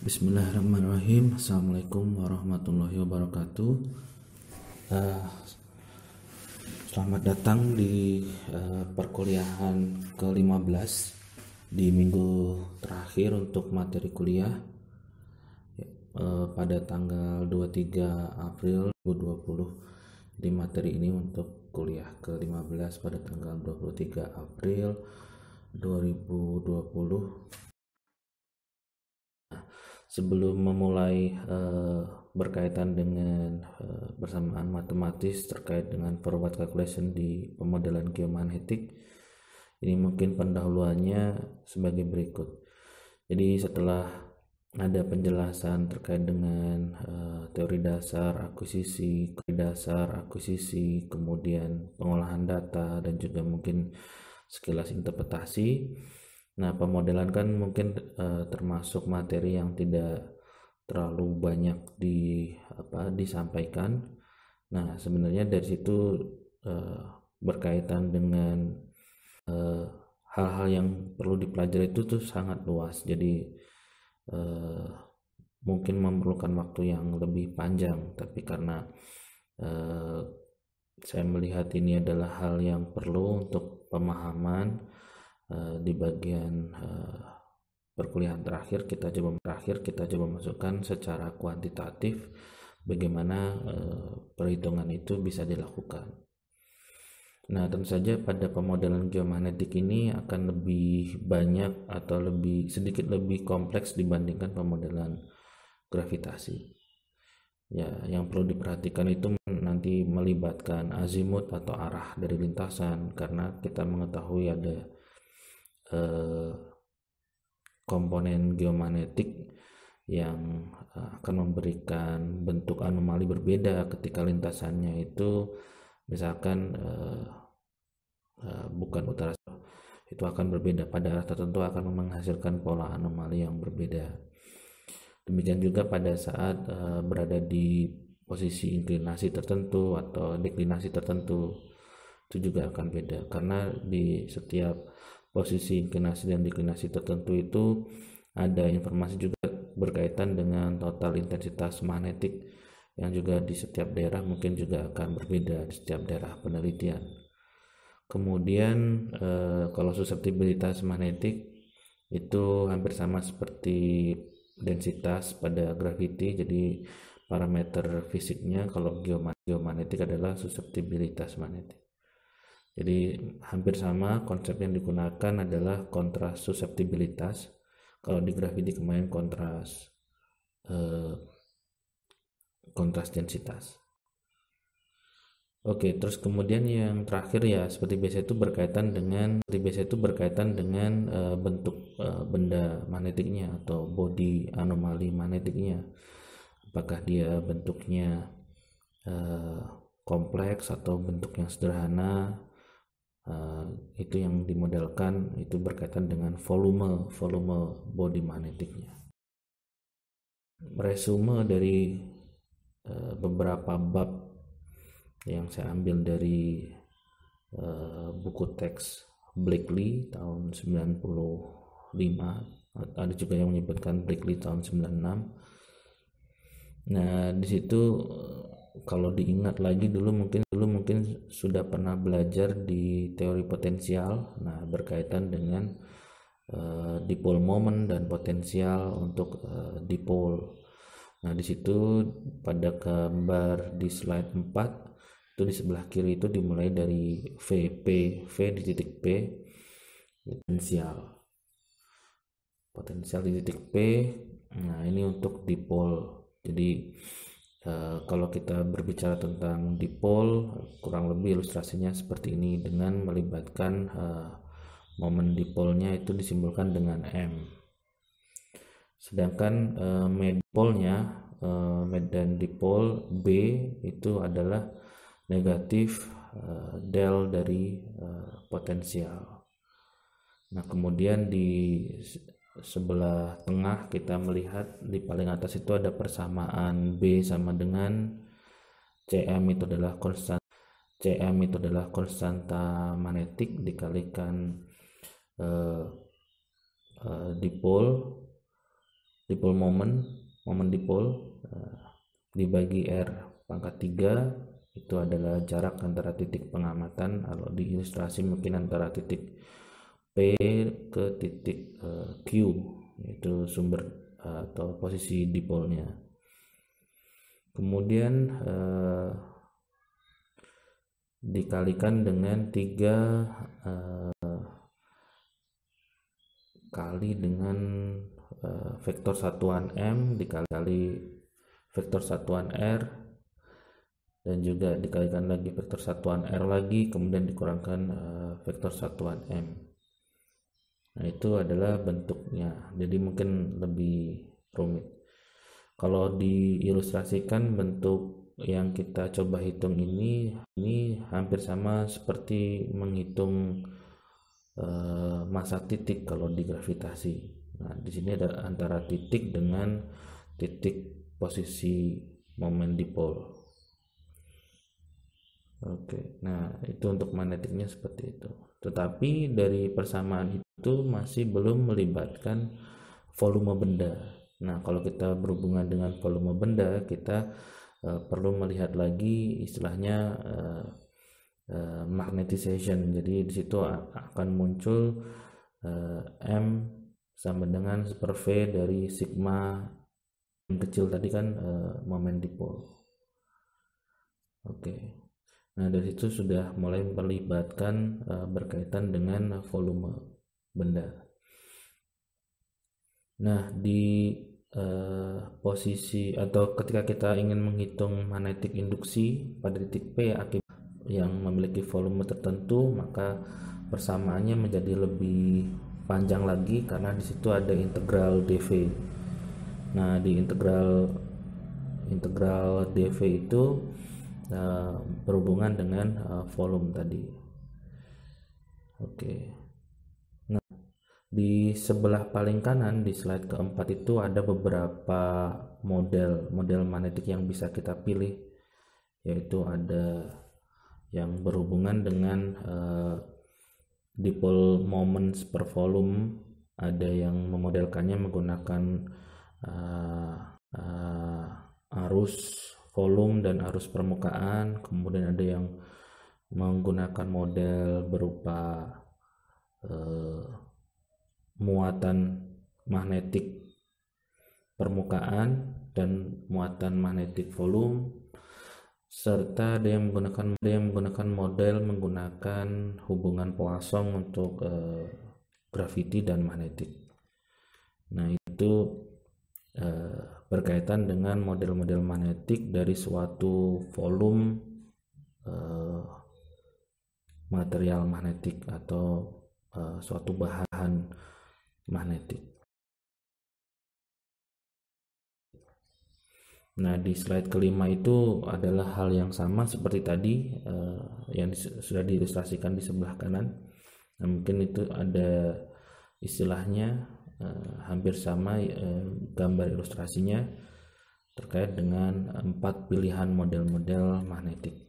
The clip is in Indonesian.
Bismillahirrahmanirrahim. Assalamualaikum warahmatullahi wabarakatuh. Selamat datang di perkuliahan ke-15 di minggu terakhir untuk materi kuliah pada tanggal 23 April 2020. Di materi ini untuk kuliah ke-15 pada tanggal 23 April 2020. Sebelum memulai berkaitan dengan persamaan matematis terkait dengan forward calculation di pemodelan geomagnetik, ini mungkin pendahuluannya sebagai berikut. Jadi setelah ada penjelasan terkait dengan teori dasar akuisisi, kemudian pengolahan data, dan juga mungkin sekilas interpretasi. Nah, pemodelan kan mungkin termasuk materi yang tidak terlalu banyak disampaikan. Nah, sebenarnya dari situ berkaitan dengan hal-hal yang perlu dipelajari itu tuh sangat luas. Jadi mungkin memerlukan waktu yang lebih panjang, tapi karena saya melihat ini adalah hal yang perlu untuk pemahaman di bagian perkuliahan terakhir kita coba masukkan secara kuantitatif bagaimana perhitungan itu bisa dilakukan. Nah, tentu saja pada pemodelan geomagnetik ini akan lebih banyak atau sedikit lebih kompleks dibandingkan pemodelan gravitasi. Ya, yang perlu diperhatikan itu nanti melibatkan azimut atau arah dari lintasan, karena kita mengetahui ada komponen geomagnetik yang akan memberikan bentuk anomali berbeda ketika lintasannya itu misalkan bukan utara, itu akan berbeda pada arah tertentu, akan menghasilkan pola anomali yang berbeda. Demikian juga pada saat berada di posisi inklinasi tertentu atau deklinasi tertentu, itu juga akan beda, karena di setiap posisi inklinasi dan deklinasi tertentu itu ada informasi juga berkaitan dengan total intensitas magnetik yang juga di setiap daerah mungkin juga akan berbeda di setiap daerah penelitian. Kemudian kalau suseptibilitas magnetik itu hampir sama seperti densitas pada gravity, jadi parameter fisiknya kalau geomagnetik adalah suseptibilitas magnetik. Jadi hampir sama, konsep yang digunakan adalah kontras suseptibilitas. Kalau di gravity kemarin kontras densitas. Oke, terus kemudian yang terakhir ya seperti biasa itu berkaitan dengan bentuk benda magnetiknya atau body anomali magnetiknya. Apakah dia bentuknya kompleks atau bentuk yang sederhana? Itu yang dimodelkan, itu berkaitan dengan volume body magnetiknya. Resume dari beberapa bab yang saya ambil dari buku teks Blakely tahun 95, ada juga yang menyebutkan Blakely tahun 96. Nah, di situ kalau diingat lagi dulu mungkin sudah pernah belajar di teori potensial, nah berkaitan dengan dipole moment dan potensial untuk dipole. Nah, di situ pada gambar di slide 4 itu di sebelah kiri itu dimulai dari V di titik P, potensial di titik P. Nah, ini untuk dipole. Jadi kalau kita berbicara tentang dipole, kurang lebih ilustrasinya seperti ini, dengan melibatkan momen dipolnya itu disimbolkan dengan M. Sedangkan medan dipole B itu adalah negatif del dari potensial. Nah, kemudian di sebelah tengah kita melihat di paling atas itu ada persamaan B sama dengan Cm itu adalah konstanta magnetik dikalikan dipole dipole momen dipole dibagi R pangkat 3 itu adalah jarak antara titik pengamatan. Kalau di ilustrasi mungkin antara titik P ke titik Q, yaitu sumber atau posisi dipolnya. Kemudian dikalikan dengan 3 kali dengan vektor satuan M dikali vektor satuan R, dan juga dikalikan lagi vektor satuan R lagi, kemudian dikurangkan vektor satuan M. Nah, itu adalah bentuknya, jadi mungkin lebih rumit. Kalau diilustrasikan bentuk yang kita coba hitung ini hampir sama seperti menghitung massa titik kalau di gravitasi. Nah, di sini ada antara titik dengan titik posisi momen dipole. Oke, nah itu untuk magnetiknya seperti itu. Tetapi dari persamaan itu masih belum melibatkan volume benda. Nah, kalau kita berhubungan dengan volume benda, kita perlu melihat lagi istilahnya magnetization. Jadi di situ akan muncul M sama dengan per V dari sigma yang kecil tadi kan, momen dipole. Oke. Nah, dari situ sudah mulai melibatkan berkaitan dengan volume benda. Nah, di posisi atau ketika kita ingin menghitung magnetik induksi pada titik P akibat yang memiliki volume tertentu, maka persamaannya menjadi lebih panjang lagi karena di situ ada integral dV. Nah, di integral dV itu berhubungan dengan volume tadi. Oke. Nah, di sebelah paling kanan di slide keempat itu ada beberapa model magnetik yang bisa kita pilih, yaitu ada yang berhubungan dengan dipole moments per volume, ada yang memodelkannya menggunakan arus volume dan arus permukaan, kemudian ada yang menggunakan model berupa muatan magnetik permukaan dan muatan magnetik volume, serta ada yang menggunakan model menggunakan hubungan Poisson untuk gravity dan magnetik. Nah, itu berkaitan dengan model-model magnetik dari suatu volume material magnetik atau suatu bahan magnetik. Nah, di slide kelima itu adalah hal yang sama seperti tadi yang sudah diilustrasikan di sebelah kanan. Nah, mungkin itu ada istilahnya hampir sama gambar ilustrasinya terkait dengan 4 pilihan model-model magnetik.